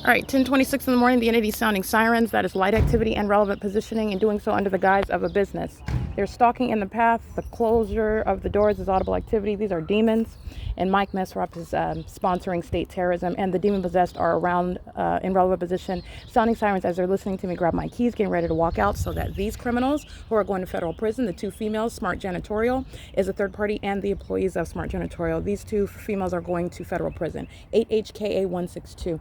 All right, 10:26 in the morning, the entity is sounding sirens. That is light activity and relevant positioning, and doing so under the guise of a business. They're stalking in the path. The closure of the doors is audible activity. These are demons, and Mike Mesrop is sponsoring state terrorism, and the demon possessed are around in relevant position, sounding sirens as they're listening to me grab my keys, getting ready to walk out, so that these criminals who are going to federal prison, the two females, Smart Janitorial is a third party, and the employees of Smart Janitorial, these two females are going to federal prison, 8HKA162.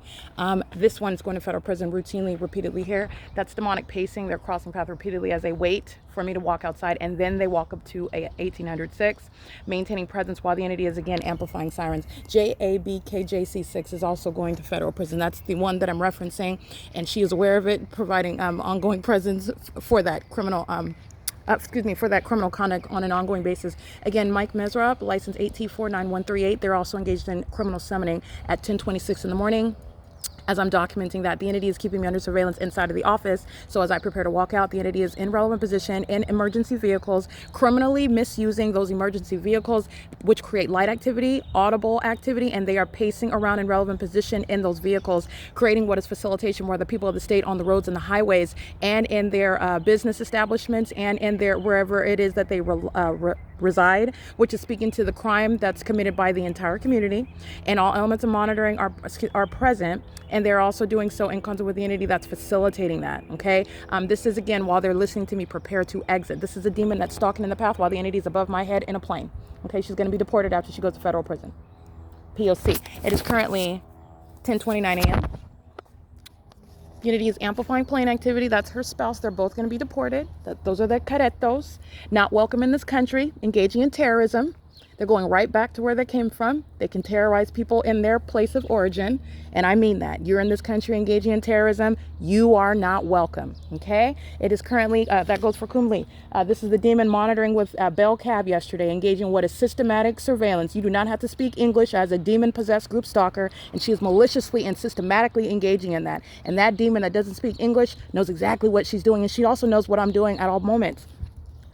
This one's going to federal prison routinely, repeatedly here. That's demonic pacing. They're crossing path repeatedly as they wait for me to walk outside, and then they walk up to a 1806, maintaining presence while the entity is again amplifying sirens. JABKJC6 is also going to federal prison. That's the one that I'm referencing, and she is aware of it, providing ongoing presence for that criminal for that criminal conduct on an ongoing basis. Again, Mike Mesrop, license 8T49138. They're also engaged in criminal summoning at 10:26 in the morning. As I'm documenting that, the entity is keeping me under surveillance inside of the office. So as I prepare to walk out, the entity is in relevant position in emergency vehicles, criminally misusing those emergency vehicles, which create light activity, audible activity, and they are pacing around in relevant position in those vehicles, creating what is facilitation where the people of the state on the roads and the highways and in their business establishments and in their wherever it is that they reside, which is speaking to the crime that's committed by the entire community, and all elements of monitoring are present, and they're also doing so in concert with the entity that's facilitating that. Okay, this is again while they're listening to me prepare to exit. This is a demon that's stalking in the path while the entity is above my head in a plane. Okay, she's going to be deported after she goes to federal prison. P.O.C. It is currently 10:29 a.m. Unity is amplifying plane activity. That's her spouse. They're both going to be deported. Those are the cadetos, not welcome in this country, engaging in terrorism. They're going right back to where they came from. They can terrorize people in their place of origin. And I mean that. You're in this country engaging in terrorism. You are not welcome. Okay? It is currently, that goes for Kumli. This is the demon monitoring with Bell Cab yesterday, engaging what is systematic surveillance. You do not have to speak English as a demon-possessed group stalker, and she is maliciously and systematically engaging in that. And that demon that doesn't speak English knows exactly what she's doing, and she also knows what I'm doing at all moments,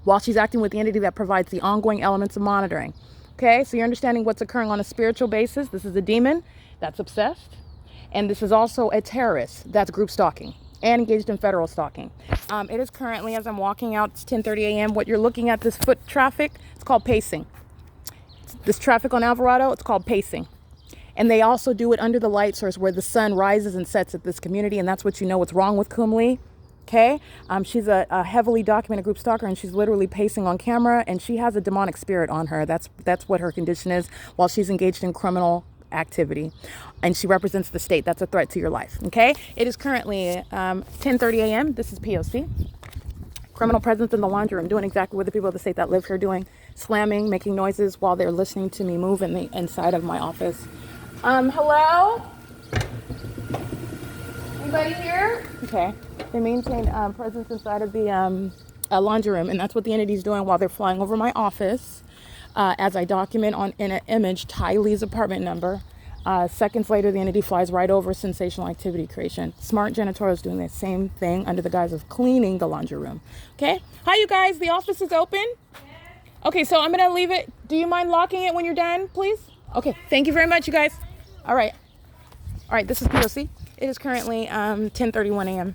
while she's acting with the entity that provides the ongoing elements of monitoring. Okay, so you're understanding what's occurring on a spiritual basis. This is a demon that's obsessed, and this is also a terrorist that's group stalking and engaged in federal stalking. It is currently, as I'm walking out, it's 10:30 a.m. What you're looking at, this foot traffic, it's called pacing. This traffic on Alvarado, it's called pacing. And they also do it under the light source where the sun rises and sets at this community, and that's what you know what's wrong with Kumli. Okay, she's a heavily documented group stalker, and she's literally pacing on camera, and she has a demonic spirit on her. That's what her condition is while she's engaged in criminal activity, and she represents the state. That's a threat to your life. Okay, it is currently 10:30 a.m. This is P.O.C. Criminal presence in the laundry room, doing exactly what the people of the state that live here doing, slamming, making noises while they're listening to me move in the inside of my office. Hello? Anybody here? Okay. They maintain presence inside of the laundry room, and that's what the entity's doing while they're flying over my office. As I document in an image Ty Lee's apartment number. Seconds later, the entity flies right over sensational activity creation. Smart Janitorial is doing the same thing under the guise of cleaning the laundry room. Okay. Hi, you guys. The office is open. Okay, so I'm gonna leave it. Do you mind locking it when you're done, please? Okay. Thank you very much, you guys. All right. All right. This is P.O.C. It is currently 10:31 a.m.